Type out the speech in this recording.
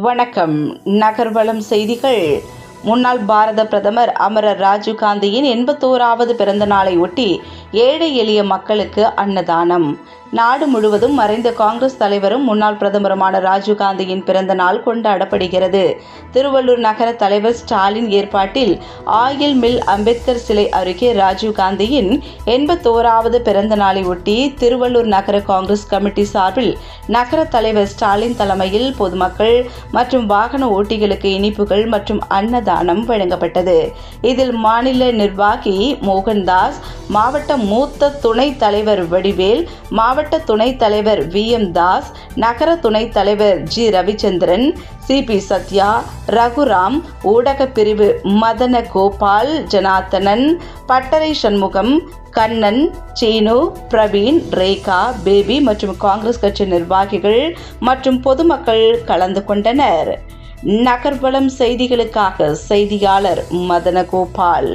வணக்கம். நகர்வலம் செய்திகள். முன்னாள் பாரத பிரதமர் அமரர் ராஜீவ் காந்தியின் 81வது பிறந்த நாளை ஒட்டி ஏழை எளிய மக்களுக்கு அன்னதானம். நாடு முழுவதும் மறைந்த காங்கிரஸ் தலைவரும் முன்னாள் பிரதமருமான ராஜீவ் காந்தியின் பிறந்த நாள் கொண்டாடப்படுகிறது. திருவள்ளூர் நகர தலைவர் ஸ்டாலின் ஏற்பாட்டில் ஆயில் மில் அம்பேத்கர் சிலை அருகே ராஜீவ் காந்தியின் 81வது பிறந்த நாளை ஒட்டி திருவள்ளூர் நகர காங்கிரஸ் கமிட்டி சார்பில் நகர தலைவர் ஸ்டாலின் தலைமையில் பொதுமக்கள் மற்றும் வாகன ஓட்டிகளுக்கு இனிப்புகள் மற்றும் அன்னதானம் வழங்கப்பட்டது. இதில் மாநில நிர்வாகி மோகன்தாஸ், மாவட்ட மூத்த துணைத் தலைவர் வடிவேல், மாவட்ட துணைத் தலைவர் VM தாஸ், நகர துணைத் தலைவர் G ரவிச்சந்திரன், CP சத்யா, ரகுராம், ஊடக பிரிவு மதன கோபால், ஜனார்த்தனன், பட்டறை சண்முகம், கண்ணன், சீனு, பிரவீன், ரேகா, பேபி மற்றும் காங்கிரஸ் கட்சி நிர்வாகிகள் மற்றும் பொதுமக்கள் கலந்து கொண்டனர். நகர்வலம் செய்திகளுக்காக செய்தியாளர் மதன கோபால்.